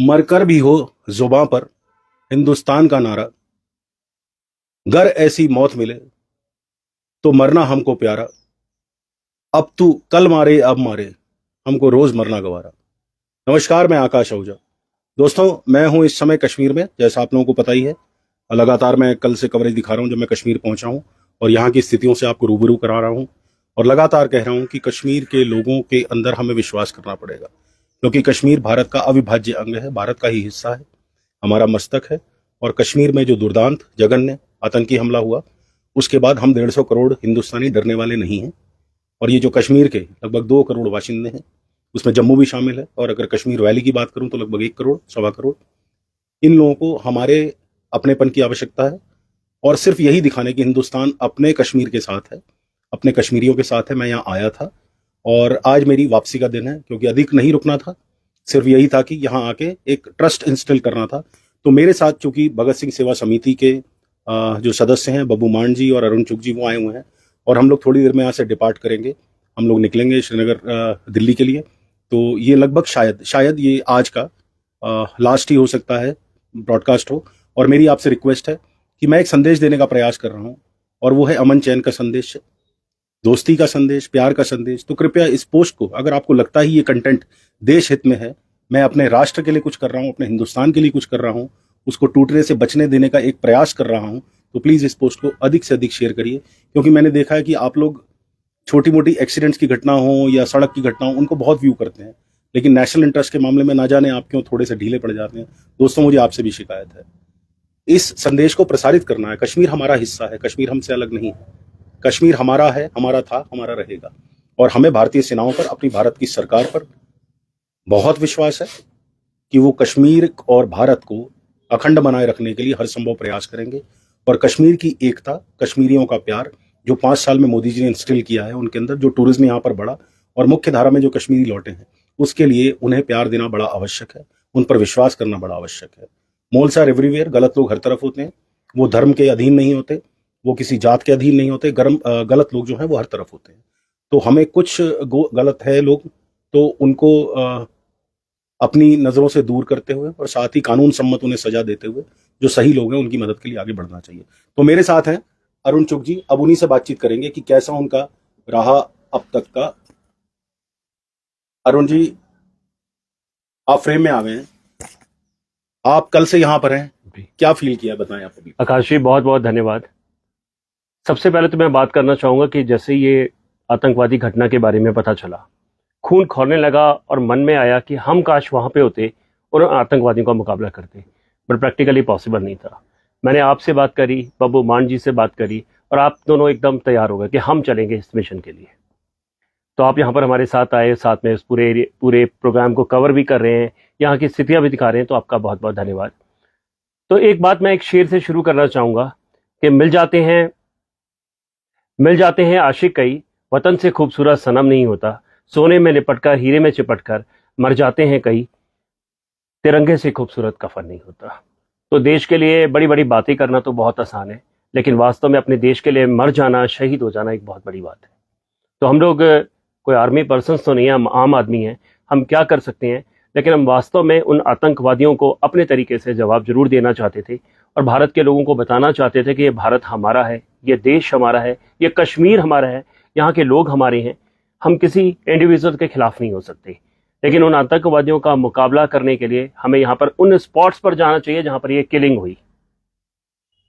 मरकर भी हो जुबां पर हिंदुस्तान का नारा, गर ऐसी मौत मिले तो मरना हमको प्यारा, अब तू कल मारे अब मारे, हमको रोज मरना गवारा। नमस्कार, मैं आकाश आहूजा। दोस्तों, मैं हूं इस समय कश्मीर में, जैसा आप लोगों को पता ही है। लगातार मैं कल से कवरेज दिखा रहा हूं जब मैं कश्मीर पहुंचा हूं और यहाँ की स्थितियों से आपको रूबरू करा रहा हूं। और लगातार कह रहा हूं कि कश्मीर के लोगों के अंदर हमें विश्वास करना पड़ेगा, क्योंकि कश्मीर भारत का अविभाज्य अंग है, भारत का ही हिस्सा है, हमारा मस्तक है। और कश्मीर में जो दुर्दांत जघन्य आतंकी हमला हुआ, उसके बाद हम 150 करोड़ हिंदुस्तानी डरने वाले नहीं हैं। और ये जो कश्मीर के लगभग 2 करोड़ बाशिंदे हैं, उसमें जम्मू भी शामिल है, और अगर कश्मीर वैली की बात करूं तो लगभग 1 करोड़, 1.25 करोड़। इन लोगों को हमारे अपनेपन की आवश्यकता है, और सिर्फ यही दिखाने कि हिंदुस्तान अपने कश्मीर के साथ है, अपने कश्मीरियों के साथ है। मैं यहाँ आया था और आज मेरी वापसी का दिन है, क्योंकि अधिक नहीं रुकना था। सिर्फ यही था कि यहाँ आके एक ट्रस्ट इंस्टॉल करना था। तो मेरे साथ चूंकि भगत सिंह सेवा समिति के जो सदस्य हैं, बब्बू मान जी और अरुण चुग जी, वो आए हुए हैं, और हम लोग थोड़ी देर में यहाँ से डिपार्ट करेंगे। हम लोग निकलेंगे श्रीनगर दिल्ली के लिए। तो ये लगभग शायद ये आज का लास्ट ही हो सकता है ब्रॉडकास्ट हो। और मेरी आपसे रिक्वेस्ट है कि मैं एक संदेश देने का प्रयास कर रहा हूँ, और वो है अमन चैन का संदेश, दोस्ती का संदेश, प्यार का संदेश। तो कृपया इस पोस्ट को, अगर आपको लगता है ये कंटेंट देश हित में है, मैं अपने राष्ट्र के लिए कुछ कर रहा हूँ, अपने हिंदुस्तान के लिए कुछ कर रहा हूँ, उसको टूटने से बचने देने का एक प्रयास कर रहा हूँ, तो प्लीज इस पोस्ट को अधिक से अधिक शेयर करिए। क्योंकि मैंने देखा है कि आप लोग छोटी मोटी एक्सीडेंट्स की घटना हो या सड़क की घटना हो, उनको बहुत व्यू करते हैं, लेकिन नेशनल इंटरेस्ट के मामले में ना जाने आप क्यों थोड़े से ढीले पड़ जाते हैं। दोस्तों, मुझे आपसे भी शिकायत है, इस संदेश को प्रसारित करना है। कश्मीर हमारा हिस्सा है, कश्मीर हमसे अलग नहीं है। कश्मीर हमारा है, हमारा था, हमारा रहेगा। और हमें भारतीय सेनाओं पर, अपनी भारत की सरकार पर बहुत विश्वास है कि वो कश्मीर और भारत को अखंड बनाए रखने के लिए हर संभव प्रयास करेंगे। और कश्मीर की एकता, कश्मीरियों का प्यार, जो 5 साल में मोदी जी ने इंस्टिल किया है उनके अंदर, जो टूरिज्म यहाँ पर बढ़ा, और मुख्य धारा में जो कश्मीरी लौटे हैं, उसके लिए उन्हें प्यार देना बड़ा आवश्यक है, उन पर विश्वास करना बड़ा आवश्यक है। मोल्स आर एवरीवेयर, गलत लोग हर तरफ होते हैं, वो धर्म के अधीन नहीं होते, वो किसी जात के अधीन नहीं होते। गलत लोग जो हैं वो हर तरफ होते हैं। तो हमें कुछ गलत है लोग, तो उनको अपनी नजरों से दूर करते हुए और साथ ही कानून सम्मत उन्हें सजा देते हुए जो सही लोग हैं उनकी मदद के लिए आगे बढ़ना चाहिए। तो मेरे साथ हैं अरुण चुग जी। अब उन्हीं से बातचीत करेंगे कि कैसा उनका रहा अब तक का। अरुण जी, आप फ्रेम में आ गए हैं, आप कल से यहाँ पर हैं, क्या फील किया, बताएं आप अभी। आकाश जी, बहुत बहुत धन्यवाद। सबसे पहले तो मैं बात करना चाहूंगा कि जैसे ये आतंकवादी घटना के बारे में पता चला, खून खौलने लगा और मन में आया कि हम काश वहां पे होते और आतंकवादियों का मुकाबला करते, बट प्रैक्टिकली पॉसिबल नहीं था। मैंने आपसे बात करी, बब्बू मान जी से बात करी, और आप दोनों एकदम तैयार हो गए कि हम चलेंगे इस मिशन के लिए। तो आप यहाँ पर हमारे साथ आए, साथ में इस पूरे प्रोग्राम को कवर भी कर रहे हैं, यहाँ की स्थितियां भी दिखा रहे हैं, तो आपका बहुत बहुत धन्यवाद। तो एक बात मैं एक शेर से शुरू करना चाहूंगा कि मिल जाते हैं आशिक कई, वतन से खूबसूरत सनम नहीं होता, सोने में लिपटकर हीरे में चिपटकर मर जाते हैं कई, तिरंगे से खूबसूरत कफन नहीं होता। तो देश के लिए बड़ी बड़ी बातें करना तो बहुत आसान है, लेकिन वास्तव में अपने देश के लिए मर जाना, शहीद हो जाना एक बहुत बड़ी बात है। तो हम लोग कोई आर्मी पर्सन तो नहीं है, हम आम आदमी हैं, हम क्या कर सकते हैं, लेकिन हम वास्तव में उन आतंकवादियों को अपने तरीके से जवाब जरूर देना चाहते थे, और भारत के लोगों को बताना चाहते थे कि ये भारत हमारा है, ये देश हमारा है, ये कश्मीर हमारा है, यहाँ के लोग हमारे हैं, हम किसी इंडिविजुअल के खिलाफ नहीं हो सकते। लेकिन उन आतंकवादियों का मुकाबला करने के लिए हमें यहाँ पर उन स्पॉट्स पर जाना चाहिए जहां पर ये किलिंग हुई,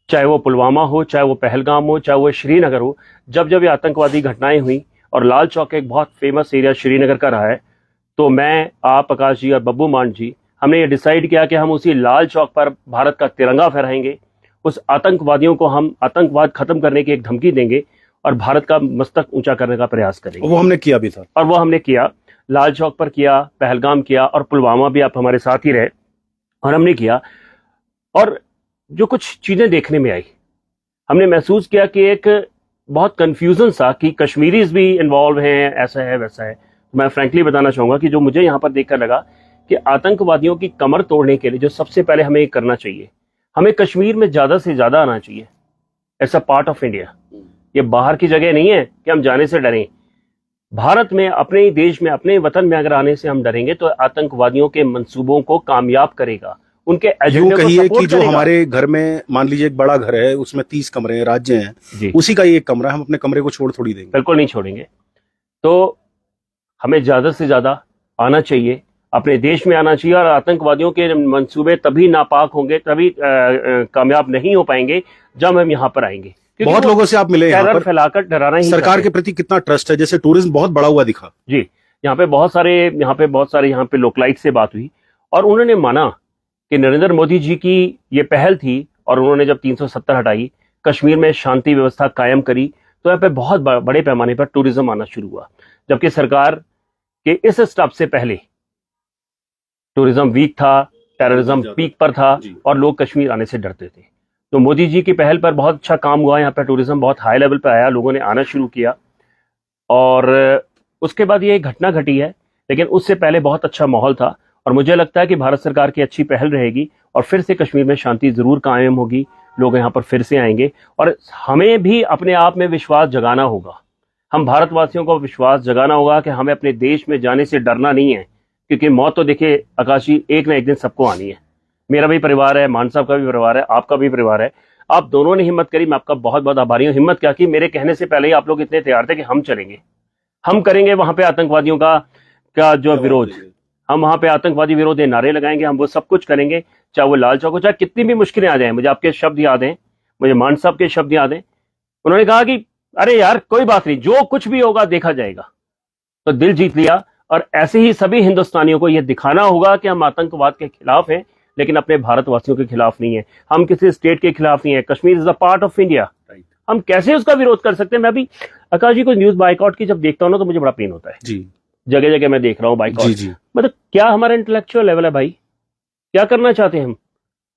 चाहे वो पुलवामा हो, चाहे वो पहलगाम हो, चाहे वो श्रीनगर हो। जब जब ये आतंकवादी घटनाएं हुई, और लाल चौक एक बहुत फेमस एरिया श्रीनगर का रहा है, तो मैं, आप, आकाश जी और बब्बू मान जी, हमने ये डिसाइड किया कि हम उसी लाल चौक पर भारत का तिरंगा फहराएंगे, उस आतंकवादियों को हम आतंकवाद खत्म करने की एक धमकी देंगे और भारत का मस्तक ऊंचा करने का प्रयास करेंगे। वो हमने किया भी था, और वो हमने किया, लाल चौक पर किया, पहलगाम किया, और पुलवामा भी आप हमारे साथ ही रहे और हमने किया। और जो कुछ चीजें देखने में आई, हमने महसूस किया कि एक बहुत कंफ्यूजन सा कि कश्मीरीज भी इन्वॉल्व हैं, ऐसा है वैसा है। मैं फ्रैंकली बताना चाहूंगा कि जो मुझे यहाँ पर देखकर लगा कि आतंकवादियों की कमर तोड़ने के लिए जो सबसे पहले हमें करना चाहिए, हमें कश्मीर में ज्यादा से ज्यादा आना चाहिए as a part of India. ये बाहर की जगह नहीं है कि हम जाने से डरें। भारत में, अपने ही देश में, अपने वतन में अगर आने से हम डरेंगे तो आतंकवादियों के मंसूबों को कामयाब करेगा, उनके यूं एजेंडे को कहिए कि सपोर्ट जो करेगा। हमारे घर में मान लीजिए एक बड़ा घर है, उसमें 30 कमरे हैं, राज्य हैं, जी, उसी का ही एक कमरा है, हम अपने कमरे को छोड़ थोड़ी देंगे। बिल्कुल नहीं छोड़ेंगे। तो हमें ज्यादा से ज्यादा आना चाहिए, अपने देश में आना चाहिए, और आतंकवादियों के मंसूबे तभी नापाक होंगे, तभी कामयाब नहीं हो पाएंगे जब हम यहाँ पर आएंगे, क्योंकि बहुत वो लोगों से आप मिले यहाँ टेरर पर, फैलाकर डराना ही सरकार चाहते के प्रति कितना ट्रस्ट है, जैसे टूरिज्म बहुत बड़ा हुआ दिखा। हैं। जी, यहाँ पे बहुत सारे यहाँ पे लोकलाइट से बात हुई और उन्होंने माना कि नरेंद्र मोदी जी की ये पहल थी, और उन्होंने जब 370 हटाई, कश्मीर में शांति व्यवस्था कायम करी, तो यहाँ पे बहुत बड़े पैमाने पर टूरिज्म आना शुरू हुआ। जबकि सरकार के इस स्टेप से पहले टूरिज्म वीक था, टेररिज्म पीक पर था जी। और लोग कश्मीर आने से डरते थे। तो मोदी जी की पहल पर बहुत अच्छा काम हुआ, यहाँ पर टूरिज्म बहुत हाई लेवल पर आया, लोगों ने आना शुरू किया। और उसके बाद ये घटना घटी है, लेकिन उससे पहले बहुत अच्छा माहौल था, और मुझे लगता है कि भारत सरकार की अच्छी पहल रहेगी और फिर से कश्मीर में शांति जरूर कायम होगी, लोग यहाँ पर फिर से आएंगे। और हमें भी अपने आप में विश्वास जगाना होगा, हम भारतवासियों को विश्वास जगाना होगा कि हमें अपने देश में जाने से डरना नहीं है, क्योंकि मौत तो देखिए आकाश जी एक ना एक दिन सबको आनी है। मेरा भी परिवार है, मान साहब का भी परिवार है, आपका भी परिवार है। आप दोनों ने हिम्मत करी, मैं आपका बहुत बहुत आभारी हूँ। हिम्मत क्या की, मेरे कहने से पहले ही आप लोग इतने तैयार थे कि हम चलेंगे, हम करेंगे वहां पे आतंकवादियों का जो विरोध, हम वहां पे आतंकवादी विरोधी नारे लगाएंगे, हम वो सब कुछ करेंगे, चाहे वो लाल चौक हो, चाहे कितनी भी मुश्किलें आ जाए। मुझे आपके शब्द याद हैं, मुझे मान साहब के शब्द याद हैं, उन्होंने कहा कि अरे यार कोई बात नहीं, जो कुछ भी होगा देखा जाएगा। तो दिल जीत लिया। और ऐसे ही सभी हिंदुस्तानियों को यह दिखाना होगा कि हम आतंकवाद के खिलाफ हैं, लेकिन अपने भारतवासियों के खिलाफ नहीं है, हम किसी स्टेट के खिलाफ नहीं है। Kashmir is a part of India, हम कैसे उसका विरोध कर सकते हैं। मैं भी आकाश जी को न्यूज बाइकआउट की जब देखता हूं ना, तो मुझे बड़ा पेन होता है। जी जगह जगह मैं देख रहा हूँ बाइकआउट। जी जी। मतलब क्या हमारा इंटेलेक्चुअल लेवल है भाई, क्या करना चाहते हैं हम,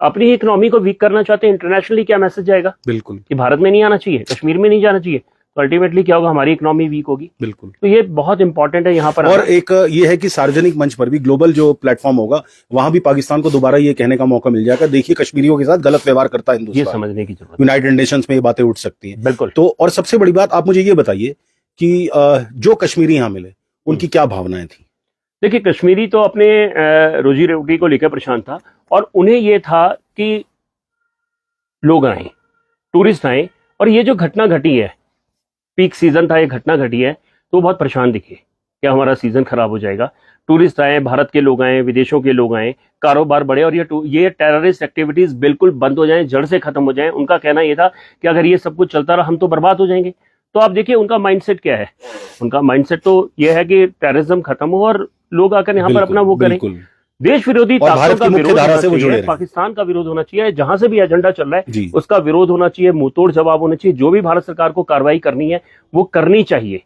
अपनी इकोनॉमी को वीक करना चाहते हैं। इंटरनेशनली क्या मैसेज जाएगा बिल्कुल कि भारत में नहीं आना चाहिए, कश्मीर में नहीं जाना चाहिए, तो अल्टीमेटली क्या होगा, हमारी इकोनॉमी वीक होगी। बिल्कुल। तो ये बहुत इंपॉर्टेंट है यहाँ पर। और एक ये है कि सार्वजनिक मंच पर भी, ग्लोबल जो प्लेटफॉर्म होगा, वहां भी पाकिस्तान को दोबारा ये कहने का मौका मिल जाएगा, देखिए कश्मीरियों के साथ गलत व्यवहार करता है ये हिंदुस्तान, समझने की जरूरत है। यूनाइटेड नेशंस में ये बातें उठ सकती हैं। बिल्कुल। तो और सबसे बड़ी बात आप मुझे ये बताइए कि जो कश्मीरी यहाँ मिले उनकी क्या भावनाएं थी? देखिए, कश्मीरी तो अपने रोजी रोटी को लेकर परेशान था, और उन्हें यह था कि लोग आए, टूरिस्ट आए, और ये जो घटना घटी है, पीक सीजन था, ये घटना घटी है, तो बहुत परेशान दिखे कि हमारा सीजन खराब हो जाएगा। टूरिस्ट आए, भारत के लोग आए, विदेशों के लोग आए, कारोबार बढ़े, और ये टेररिस्ट एक्टिविटीज बिल्कुल बंद हो जाएं, जड़ से खत्म हो जाएं। उनका कहना यह था कि अगर ये सब कुछ चलता रहा हम तो बर्बाद हो जाएंगे। तो आप देखिए उनका माइंडसेट क्या है, उनका माइंडसेट तो यह है कि टेररिज्म खत्म हो और लोग आकर यहाँ पर अपना वो करें। देश विरोधी ताकतों का विरोध होना चाहिए, पाकिस्तान का विरोध होना चाहिए, जहां से भी एजेंडा चल रहा है उसका विरोध होना चाहिए, मुंहतोड़ जवाब होना चाहिए। जो भी भारत सरकार को कार्रवाई करनी है वो करनी चाहिए,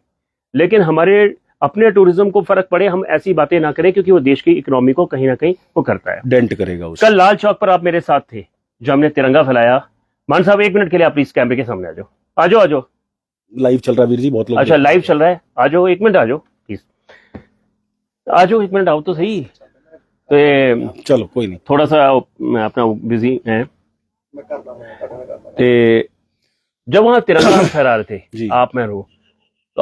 लेकिन हमारे अपने टूरिज्म को फर्क पड़े, हम ऐसी बातें ना करें, क्योंकि वो देश की इकोनॉमी को कहीं ना कहीं वो करता है, डेंट करेगा। कल लाल चौक पर आप मेरे साथ थे, जो हमने तिरंगा फैलाया। मान साहब 1 मिनट के लिए आप प्लीज कैमरे के सामने आ जाओ, आ जाओ, आ जाओ। लाइव चल रहा है वीर जी, बहुत लोग। अच्छा, लाइव चल रहा है, आ जाओ 1 मिनट, आ जाओ प्लीज, आ जाओ 1 मिनट, आओ तो सही। तो चलो कोई नहीं, थोड़ा सा मैं अपना बिजी है। जब वहां तिरंगा फहरा रहे थे आप, मैं रो, तो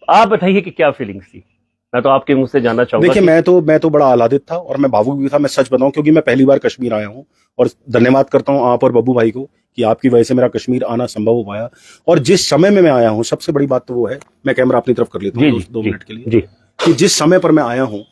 आप बताइए कि क्या फीलिंग्स थी, मैं तो आपके मुंह से जानना चाहूंगा। देखिए मैं तो बड़ा आह्लादित था और मैं भावुक भी था, मैं सच बताऊं, क्योंकि मैं पहली बार कश्मीर आया हूं, और धन्यवाद करता हूं आप और बब्बू भाई को कि आपकी वजह से मेरा कश्मीर आना संभव हो पाया। और जिस समय में मैं आया हूं, सबसे बड़ी बात तो वो है, मैं कैमरा अपनी तरफ कर लेता हूँ 2 मिनट के लिए, कि जिस समय पर मैं आया हूं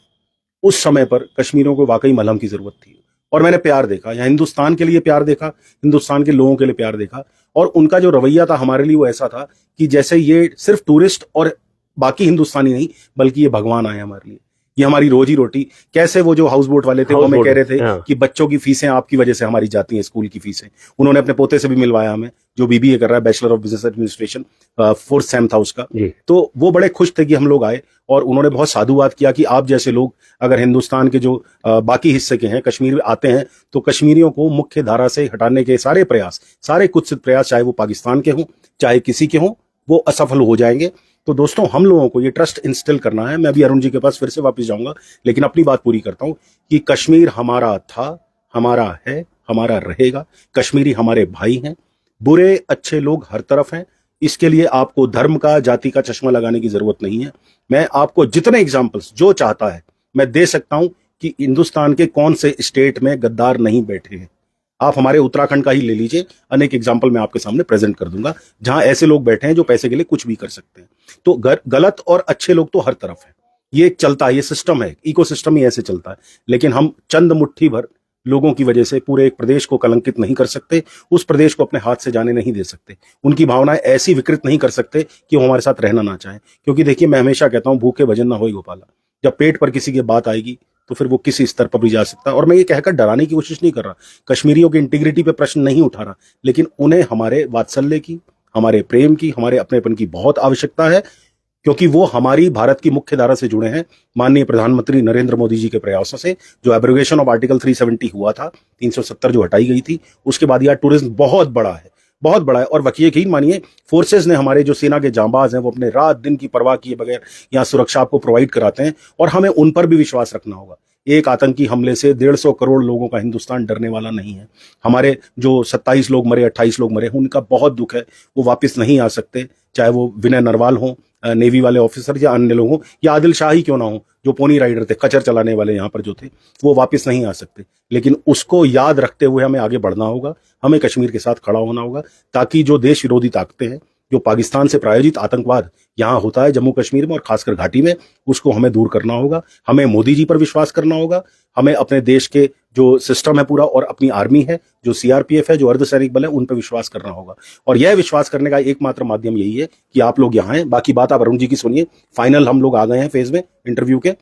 उस समय पर कश्मीरियों को वाकई मलहम की जरूरत थी, और मैंने प्यार देखा, यहाँ हिंदुस्तान के लिए प्यार देखा, हिंदुस्तान के लोगों के लिए प्यार देखा। और उनका जो रवैया था हमारे लिए वो ऐसा था कि जैसे ये सिर्फ टूरिस्ट और बाकी हिंदुस्तानी नहीं, बल्कि ये भगवान आए हमारे लिए, ये हमारी रोजी रोटी। कैसे वो जो हाउस बोट वाले थे वो हमें कह रहे थे कि बच्चों की फीसें आपकी वजह से हमारी जाती हैं, स्कूल की फीसें। उन्होंने अपने पोते से भी मिलवाया हमें, जो बीबीए कर रहा है, bachelor of business administration, 4th same था उसका। तो वो बड़े खुश थे कि हम लोग आए, और उन्होंने बहुत साधुवाद किया कि आप जैसे लोग अगर हिंदुस्तान के जो बाकी हिस्से के हैं, कश्मीर में आते हैं, तो कश्मीरियों को मुख्य धारा से हटाने के सारे प्रयास, सारे कुत्सित प्रयास, चाहे वो पाकिस्तान के हों चाहे किसी के हों, वो असफल हो जाएंगे। तो दोस्तों, हम लोगों को ये ट्रस्ट इंस्टिल करना है। मैं अभी अरुण जी के पास फिर से वापस जाऊंगा, लेकिन अपनी बात पूरी करता हूं कि कश्मीर हमारा था, हमारा है, हमारा रहेगा। कश्मीरी हमारे भाई हैं, बुरे अच्छे लोग हर तरफ हैं। इसके लिए आपको धर्म का, जाति का चश्मा लगाने की जरूरत नहीं है। मैं आपको जितने एग्जाम्पल्स जो चाहता है मैं दे सकता हूं कि हिंदुस्तान के कौन से स्टेट में गद्दार नहीं बैठे हैं। आप हमारे उत्तराखंड का ही ले लीजिए, अनेक एग्जाम्पल मैं आपके सामने प्रेजेंट कर दूंगा जहां ऐसे लोग बैठे हैं जो पैसे के लिए कुछ भी कर सकते हैं। तो गलत और अच्छे लोग तो हर तरफ है, ये चलता है, ये सिस्टम है, इकोसिस्टम ही ऐसे चलता है। लेकिन हम चंद मुट्ठी भर लोगों की वजह से पूरे एक प्रदेश को कलंकित नहीं कर सकते, उस प्रदेश को अपने हाथ से जाने नहीं दे सकते, उनकी भावनाएं ऐसी विकृत नहीं कर सकते कि वो हमारे साथ रहना ना चाहें। क्योंकि देखिए, मैं हमेशा कहता हूं, भूखे भजन ना होए गोपाला। जब पेट पर किसी की बात आएगी तो फिर वो किसी स्तर पर भी जा सकता है। और मैं ये कहकर डराने की कोशिश नहीं कर रहा, कश्मीरियों की इंटीग्रिटी पे प्रश्न नहीं उठा रहा, लेकिन उन्हें हमारे वात्सल्य की, हमारे प्रेम की, हमारे अपनेपन की बहुत आवश्यकता है, क्योंकि वो हमारी भारत की मुख्य धारा से जुड़े हैं। माननीय प्रधानमंत्री नरेंद्र मोदी जी के प्रयासों से जो एब्रोगेशन ऑफ आर्टिकल 370 हुआ था, 370 जो हटाई गई थी, उसके बाद यह टूरिज्म बहुत बड़ा है, बहुत बड़ा है। और यकीन मानिए, फोर्सेज ने, हमारे जो सेना के जांबाज हैं, वो अपने रात दिन की परवाह किए बगैर यहाँ सुरक्षा आपको प्रोवाइड कराते हैं, और हमें उन पर भी विश्वास रखना होगा। एक आतंकी हमले से 150 करोड़ लोगों का हिंदुस्तान डरने वाला नहीं है। हमारे जो 27 लोग मरे, 28 लोग मरे, उनका बहुत दुख है, वो वापस नहीं आ सकते, चाहे वो विनय नरवाल हो, नेवी वाले ऑफिसर, या अन्य लोग हों, या आदिल शाह ही क्यों ना हो, जो पोनी राइडर थे, कचर चलाने वाले यहाँ पर जो थे, वो वापस नहीं आ सकते। लेकिन उसको याद रखते हुए हमें आगे बढ़ना होगा, हमें कश्मीर के साथ खड़ा होना होगा, ताकि जो देश विरोधी ताकतें हैं, जो पाकिस्तान से प्रायोजित आतंकवाद यहाँ होता है जम्मू कश्मीर में और खासकर घाटी में, उसको हमें दूर करना होगा। हमें मोदी जी पर विश्वास करना होगा, हमें अपने देश के जो सिस्टम है पूरा, और अपनी आर्मी है, जो सीआरपीएफ है, जो अर्धसैनिक बल है, उन पर विश्वास करना होगा। और यह विश्वास करने का एकमात्र माध्यम यही है कि आप लोग यहाँ हैं। बाकी बात आप अरुण जी की सुनिए। फाइनल हम लोग आ गए हैं फेज में इंटरव्यू के।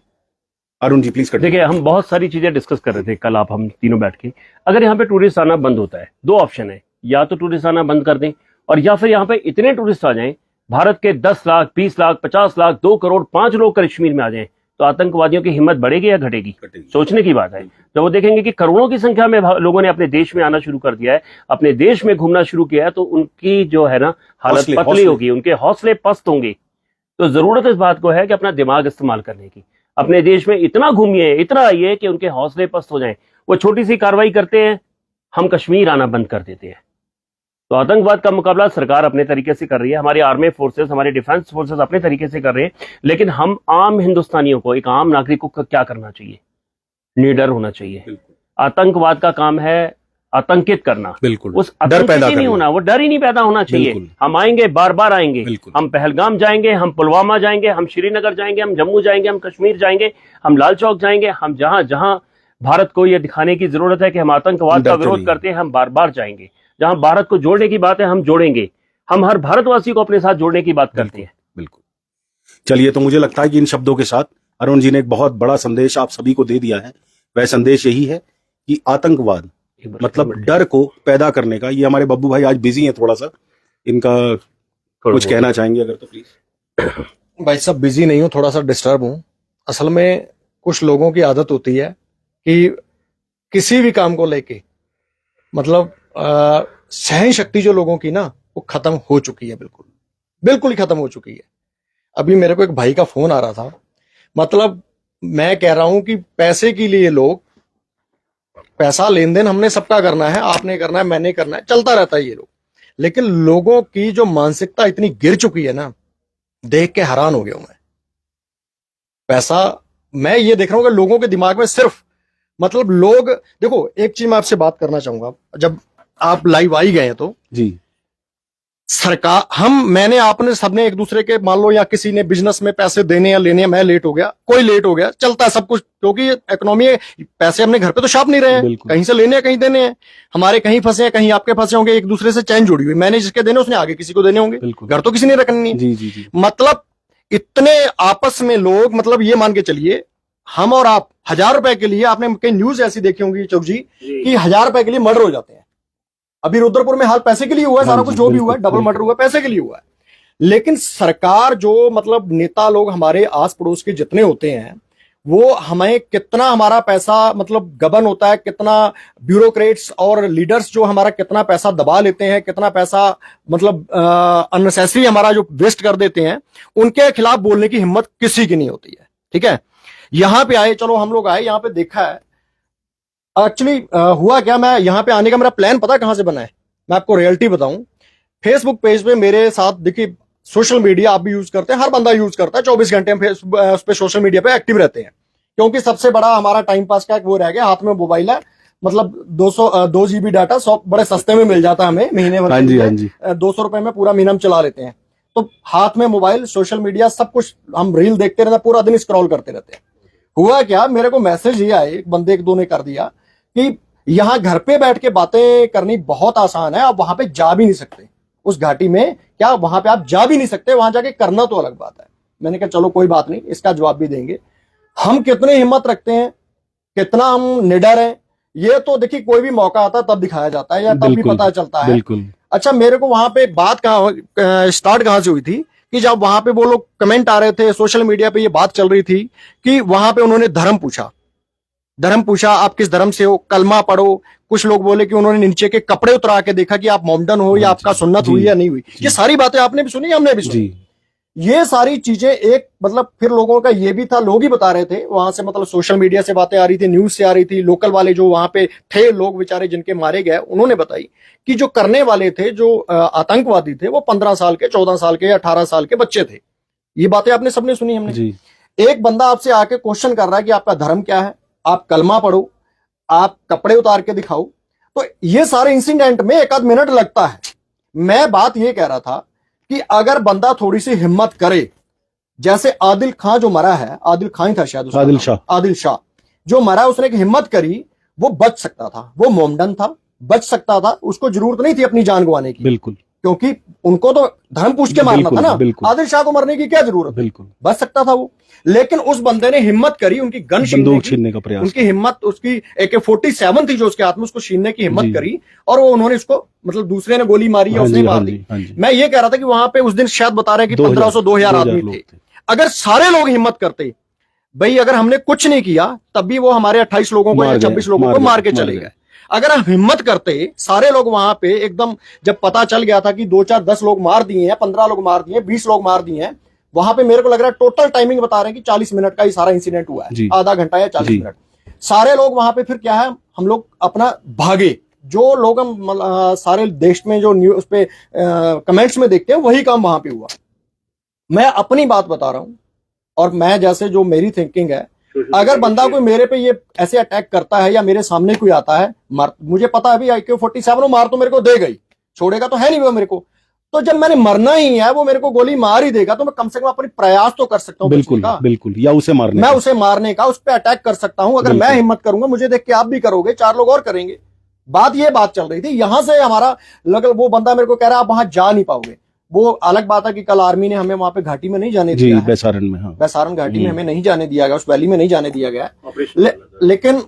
अरुण जी प्लीज कर देखिए, हम बहुत सारी चीजें डिस्कस कर रहे थे कल, हम तीनों बैठ के। अगर यहाँ पे टूरिस्ट आना बंद होता है, दो ऑप्शन है, या तो टूरिस्ट आना बंद कर दें, और या फिर यहाँ पे इतने टूरिस्ट आ जाएं, भारत के 10 लाख, 20 लाख, 50 लाख, 2 करोड़, 5 लोग कश्मीर में आ जाएं, तो आतंकवादियों की हिम्मत बढ़ेगी या घटेगी? सोचने की बात है। जब वो देखेंगे कि करोड़ों की संख्या में लोगों ने अपने देश में आना शुरू कर दिया है, अपने देश में घूमना शुरू किया है, तो उनकी जो है ना हालत पतली होगी, उनके हौसले पस्त होंगे। तो जरूरत इस बात को है कि अपना दिमाग इस्तेमाल करने की, अपने देश में इतना घूमिए, इतना आइए कि उनके हौसले पस्त हो जाएं। वो छोटी सी कार्रवाई करते हैं, हम कश्मीर आना बंद कर देते हैं। तो आतंकवाद का मुकाबला सरकार अपने तरीके से कर रही है, हमारी आर्मी फोर्सेस, हमारे डिफेंस फोर्सेस अपने तरीके से कर रहे हैं, लेकिन हम आम हिंदुस्तानियों को, एक आम नागरिक को क्या करना चाहिए? निडर होना चाहिए। आतंकवाद का काम है आतंकित करना, बिल्कुल, उस डर पैदा नहीं होना, वो डर ही नहीं पैदा होना चाहिए। हम आएंगे, बार बार आएंगे, हम पहलगाम जाएंगे, हम पुलवामा जाएंगे, हम श्रीनगर जाएंगे, हम जम्मू जाएंगे, हम कश्मीर जाएंगे, हम लाल चौक जाएंगे, हम जहां जहां भारत को यह दिखाने की जरूरत है कि हम आतंकवाद का विरोध करते हैं, हम बार बार जाएंगे। जहां भारत को जोड़ने की बात है, हम जोड़ेंगे। हम हर भारतवासी को अपने साथ जोड़ने की बात करते हैं। बिल्कुल। चलिए, तो मुझे लगता है कि इन शब्दों के साथ अरुण जी ने एक बहुत बड़ा संदेश आप सभी को दे दिया है। वह संदेश यही है कि आतंकवाद मतलब डर को पैदा करने का। ये हमारे बब्बू भाई आज बिजी हैं, थोड़ा सा इनका कुछ कहना चाहेंगे अगर तो प्लीज। भाई साहब, बिजी नहीं हूँ, थोड़ा सा डिस्टर्ब हूँ। असल में कुछ लोगों की आदत होती है कि किसी भी काम को लेके मतलब सहन शक्ति जो लोगों की ना, वो खत्म हो चुकी है, बिल्कुल बिल्कुल ही खत्म हो चुकी है। अभी मेरे को एक भाई का फोन आ रहा था, मतलब मैं कह रहा हूं कि पैसे के लिए लोग, पैसा लेन देन हमने सबका करना है, आपने करना है, मैंने करना है, चलता रहता है ये लोग। लेकिन लोगों की जो मानसिकता इतनी गिर चुकी है ना, देख के हैरान हो गया हूं मैं। पैसा, मैं ये देख रहा हूं कि लोगों के दिमाग में सिर्फ मतलब लोग, देखो एक चीज मैं आपसे बात करना चाहूंगा, जब आप लाइव आई गए हैं तो जी, सरकार, मैंने आपने सबने एक दूसरे के, मान लो या किसी ने बिजनेस में पैसे देने या लेने, मैं लेट हो गया, कोई लेट हो गया, चलता है सब कुछ, क्योंकि इकोनॉमी, पैसे हमने घर पे तो छाप नहीं रहे हैं, कहीं से लेने हैं, कहीं देने हैं, हमारे कहीं फंसे हैं, कहीं आपके फंसे होंगे, एक दूसरे से चैन जुड़ी हुई, मैंने जिसके देने उसने आगे किसी को देने होंगे, घर तो किसी ने रखनी जी, जी, जी। मतलब इतने आपस में लोग, मतलब ये मान के चलिए हम और आप 1000 रुपए के लिए, आपने कई न्यूज ऐसी देखी होंगी चौक जी कि 1000 रुपए के लिए मर्डर हो जाते हैं। अभी रुद्रपुर में हाल पैसे के लिए हुआ है, सारा कुछ जो भी हुआ है, डबल मर्डर हुआ, पैसे के लिए हुआ है। लेकिन सरकार, जो मतलब नेता लोग हमारे आस पड़ोस के जितने होते हैं, वो हमें कितना हमारा पैसा मतलब गबन होता है, कितना ब्यूरोक्रेट्स और लीडर्स जो हमारा कितना पैसा दबा लेते हैं, कितना पैसा मतलब अननेसेसरी हमारा जो वेस्ट कर देते हैं, उनके खिलाफ बोलने की हिम्मत किसी की नहीं होती है। ठीक है, यहां पे आए, चलो हम लोग आए, यहां पे देखा है एक्चुअली हुआ क्या। मैं यहां पे आने का मेरा प्लान पता कहां से बना है, मैं आपको रियलिटी बताऊं। फेसबुक पेज पे मेरे साथ देखिए, सोशल मीडिया आप भी यूज करते हैं, हर बंदा यूज करता है, 24 घंटे हम उस पे सोशल मीडिया पे एक्टिव रहते हैं, क्योंकि सबसे बड़ा हमारा टाइम पास का एक वो रह गया, हाथ में मोबाइल है, मतलब 2 GB डाटा सब बड़े सस्ते में मिल जाता है हमें महीने भर, हाँ जी, हाँ जी, 200 रुपए में पूरा महीना हम चला लेते हैं। तो हाथ में मोबाइल, सोशल मीडिया, सब कुछ हम रील देखते रहते हैं, पूरा दिन स्क्रॉल करते रहते हैं। हुआ क्या, मेरे को मैसेज ये आए, एक बंदे एक दो ने कर दिया कि यहाँ घर पे बैठ के बातें करनी बहुत आसान है, आप वहां पे जा भी नहीं सकते, उस घाटी में क्या वहां पे आप जा भी नहीं सकते, वहां जाके करना तो अलग बात है। मैंने कहा चलो कोई बात नहीं, इसका जवाब भी देंगे। हम कितनी हिम्मत रखते हैं, कितना हम निडर हैं, ये तो देखिए कोई भी मौका आता है तब दिखाया जाता है या तब भी बिल्कुल, पता चलता है। बिल्कुल। अच्छा, मेरे को वहां पे बात स्टार्ट कहां से हुई थी कि जब वहां पे वो लोग कमेंट आ रहे थे, सोशल मीडिया पे ये बात चल रही थी कि वहां पे उन्होंने धर्म पूछा, आप किस धर्म से हो, कलमा पढ़ो। कुछ लोग बोले कि उन्होंने नीचे के कपड़े उतरा के देखा कि आप मोमडन हो या हाँ आपका जी, सुन्नत जी, हुई या नहीं हुई। जी। ये सारी बातें आपने भी सुनी, हमने भी सुनी। जी, ये सारी चीजें एक मतलब फिर लोगों का ये भी था, लोग ही बता रहे थे वहां से, मतलब सोशल मीडिया से बातें आ रही थी, न्यूज से आ रही थी, लोकल वाले जो वहां पे थे लोग बेचारे जिनके मारे गए, उन्होंने बताई कि जो करने वाले थे, जो आतंकवादी थे, वो 15 साल के, 14 साल के, 18 साल के बच्चे थे। ये बातें आपने सबने सुनी, हमने। जी, एक बंदा आपसे आके क्वेश्चन कर रहा है कि आपका धर्म क्या है, आप कलमा पढ़ो, आप कपड़े उतार के दिखाओ। तो ये सारे इंसिडेंट में 1 आध मिनट लगता है। मैं बात ये कह रहा था कि अगर बंदा थोड़ी सी हिम्मत करे, जैसे आदिल खां जो मरा है, आदिल खां ही था शायद उसका आदिल नाम, शाह। आदिल शाह जो मरा, उसने एक हिम्मत करी, वो बच सकता था, वो मोमडन था, बच सकता था, उसको जरूरत नहीं थी अपनी जान गंवाने की, बिल्कुल, क्योंकि उनको तो धर्म पूछ के मारना था ना, बिल्कुल। आदिल शाह को मरने की क्या जरूरत, बिल्कुल, बच सकता था वो। लेकिन उस बंदे ने हिम्मत करी, उनकी गन बंदूक छीनने का प्रयास उनकी हिम्मत, उसकी AK-47 थी जो उसके हाथ में, उसको छीनने की हिम्मत जी। करी, और वो उन्होंने उसको, मतलब दूसरे ने गोली मारी या हाँ उसने जी, मार हाँ दी। जी, हाँ जी। मैं ये कह रहा था कि वहां पे उस दिन शायद बता रहे हैं कि 1500-2000 आदमी लोग थे। अगर सारे लोग हिम्मत करते, भाई अगर हमने कुछ नहीं किया तब भी वो हमारे 28 लोगों को या 26 लोगों को मार के चले गए। अगर हम हिम्मत करते, सारे लोग वहां पे एकदम, जब पता चल गया था कि 2, 4, 10 लोग मार दिए हैं, 15 लोग मार दिए हैं, 20 लोग मार दिए हैं, वहां पे मेरे को लग रहा है टोटल टाइमिंग बता रहे हैं कि 40 मिनट का ही सारा इंसिडेंट हुआ है, आधा घंटा या 40 मिनट। सारे लोग वहां पे फिर क्या है, हम लोग अपना भागे, जो लोग हम सारे देश में जो न्यूज पे कमेंट्स में देखते हैं वही काम वहां पे हुआ। मैं अपनी बात बता रहा हूं, और मैं जैसे जो मेरी थिंकिंग है, अगर बंदा कोई मेरे पे ये ऐसे अटैक करता है या मेरे सामने कोई आता है, मुझे पता है भी AK-47 मार तो मेरे को दे गई, छोड़ेगा तो है नहीं वो मेरे को। तो जब मैंने मरना ही है, वो मेरे को गोली मार ही देगा, तो मैं कम से कम अपनी प्रयास तो कर सकता हूँ, बिल्कुल, बिल्कुल, या उसे मारने, मैं उसे मारने का, उस पर अटैक कर सकता हूं। अगर मैं हिम्मत करूंगा, मुझे देख के आप भी करोगे, 4 लोग और करेंगे। बात चल रही थी, यहां से हमारा वो बंदा मेरे को कह रहा है आप वहां जा नहीं पाओगे। वो अलग बात है कि कल आर्मी ने हमें वहां पे घाटी में नहीं जाने दिया है, बैसारन में, हाँ, बैसारन घाटी में हमें नहीं जाने दिया गया, उस वैली में नहीं जाने दिया गया। लेकिन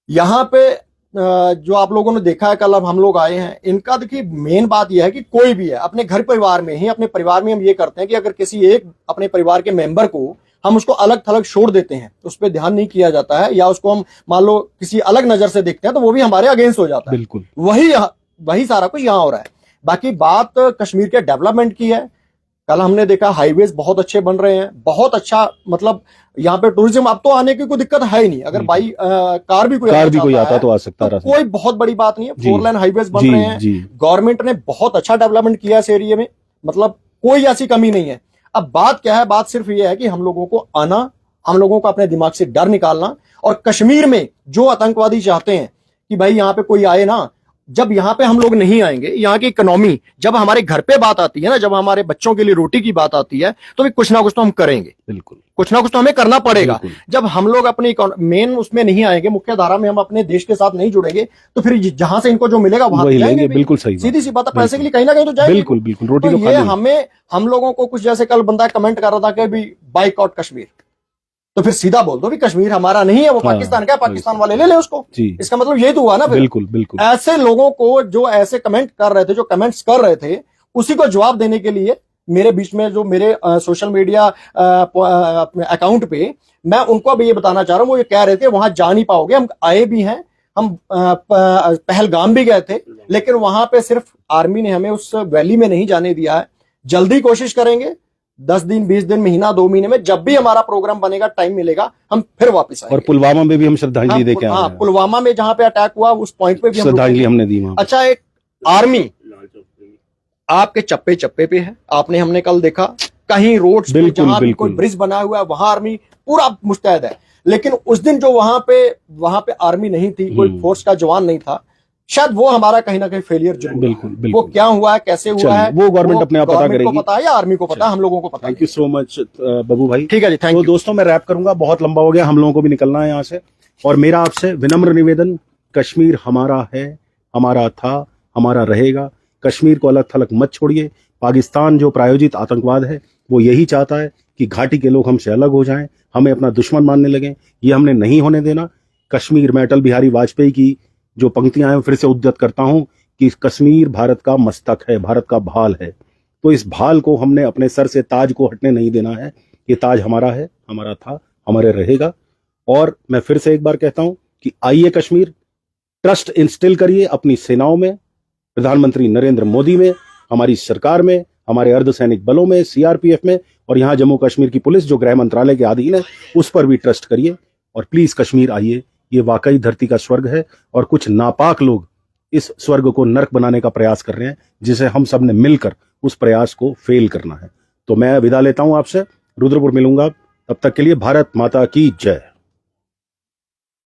यहाँ पे जो आप लोगों ने देखा है, कल अब हम लोग आए हैं, इनका देखिए मेन बात यह है कि कोई भी है अपने घर परिवार में ही, अपने परिवार में हम ये करते हैं कि अगर किसी एक अपने परिवार के मेंबर को हम उसको अलग थलग छोड़ देते हैं, उस पर ध्यान नहीं किया जाता है, या उसको हम मान लो किसी अलग नजर से देखते हैं, तो वो भी हमारे अगेंस्ट हो जाता है। बिल्कुल, वही सारा कुछ यहाँ हो रहा है। बाकी बात कश्मीर के डेवलपमेंट की है, कल हमने देखा हाईवेज बहुत अच्छे बन रहे हैं, बहुत अच्छा, मतलब यहाँ पे टूरिज्म अब तो आने की कोई दिक्कत है ही नहीं। अगर बाई कार भी कोई आता तो आ सकता है, कोई बहुत बड़ी बात नहीं है। 4 लेन हाईवेज बन रहे हैं, गवर्नमेंट ने बहुत अच्छा डेवलपमेंट किया इस एरिया में, मतलब कोई ऐसी कमी नहीं है। अब बात क्या है, बात सिर्फ ये है कि हम लोगों को आना, हम लोगों को अपने दिमाग से डर निकालना, और कश्मीर में जो आतंकवादी चाहते हैं कि भाई यहाँ पे कोई आए ना, जब यहाँ पे हम लोग नहीं आएंगे, यहाँ की इकोनॉमी, जब हमारे घर पे बात आती है ना, जब हमारे बच्चों के लिए रोटी की बात आती है, तो भी कुछ ना कुछ तो हम करेंगे, बिल्कुल, कुछ ना कुछ तो हमें करना पड़ेगा। जब हम लोग अपनी मेन उसमें नहीं आएंगे, मुख्य धारा में हम अपने देश के साथ नहीं जुड़ेंगे, तो फिर जहां से इनको जो मिलेगा वहां जाएंगे। बिल्कुल सही, सीधी सी बात है, पैसे के लिए कहीं ना कहीं तो जाएंगे। बिल्कुल, बिल्कुल, रोटी तो ये हमें, हम लोगों को कुछ, जैसे कल बंदा कमेंट कर रहा था कि भी बाइकआउट कश्मीर, तो फिर सीधा बोल दो भी कश्मीर हमारा नहीं है, वो पाकिस्तान का, पाकिस्तान वाले ले ले उसको। इसका मतलब यही तो हुआ ना। बिल्कुल, बिल्कुल। ऐसे लोगों को जो ऐसे कमेंट कर रहे थे, जो कमेंट्स कर रहे थे, उसी को जवाब देने के लिए मेरे बीच में जो मेरे सोशल मीडिया अकाउंट पे, मैं उनको अब ये बताना चाह रहा हूँ, वो ये कह रहे थे वहां जा नहीं पाओगे। हम आए भी हैं, हम पहलगाम भी गए थे, लेकिन वहां पे सिर्फ आर्मी ने हमें उस वैली में नहीं जाने दिया है। जल्दी कोशिश करेंगे, 10 दिन, 20 दिन, महीना, 2 महीने में जब भी हमारा प्रोग्राम बनेगा, टाइम मिलेगा, हम फिर वापस आएंगे। और पुलवामा में भी हम श्रद्धांजलि देके आए हैं। पुलवामा में जहां पे अटैक हुआ, उस पॉइंट पे भी श्रद्धांजलि हमने दी वहां। अच्छा, एक आर्मी आपके चप्पे चप्पे पे है। आपने हमने कल देखा कहीं रोड्स पे बिल्कुल, जहां भी बिल्कुल। कोई ब्रिज बना हुआ है वहां आर्मी पूरा मुस्तैद है। लेकिन उस दिन जो वहां पे आर्मी नहीं थी, कोई फोर्स का जवान नहीं था, शायद वो हमारा कहीं ना कहीं फेलियर जरूर बिल्कुल, रहा है। बिल्कुल। वो क्या हुआ है, कैसे हुआ चलिए, है, वो गवर्नमेंट अपने आप पता गवर्नमेंट को करेगी। पता है या आर्मी को पता है, हम लोगों को पता थैंक यू सो मच बाबू भाई। ठीक है जी, थैंक तो यू। दोस्तों मैं रैप करूंगा, बहुत लंबा हो गया, हम लोगों को भी निकलना है यहाँ से। और मेरा आपसे विनम्र निवेदन, कश्मीर हमारा है, हमारा था, हमारा रहेगा। कश्मीर को अलग थलग मत छोड़िए। पाकिस्तान जो प्रायोजित आतंकवाद है वो यही चाहता है कि घाटी के लोग हमसे अलग हो जाएं, हमें अपना दुश्मन मानने लगें। ये हमने नहीं होने देना। कश्मीर में अटल बिहारी वाजपेयी की जो पंक्तियां हैं फिर से उद्धृत करता हूं कि कश्मीर भारत का मस्तक है, भारत का भाल है। तो इस भाल को हमने अपने सर से, ताज को हटने नहीं देना है। ये ताज हमारा है, हमारा था, हमारे रहेगा। और मैं फिर से एक बार कहता हूं कि आइए कश्मीर, ट्रस्ट इंस्टिल करिए अपनी सेनाओं में, प्रधानमंत्री नरेंद्र मोदी में, हमारी सरकार में, हमारे अर्धसैनिक बलों में, सीआरपीएफ में, और यहाँ जम्मू कश्मीर की पुलिस जो गृह मंत्रालय के अधीन है उस पर भी ट्रस्ट करिए। और प्लीज कश्मीर आइए, ये वाकई धरती का स्वर्ग है। और कुछ नापाक लोग इस स्वर्ग को नर्क बनाने का प्रयास कर रहे हैं, जिसे हम सब ने मिलकर उस प्रयास को फेल करना है। तो मैं विदा लेता हूं आपसे, रुद्रपुर मिलूंगा। तब तक के लिए भारत माता की जय।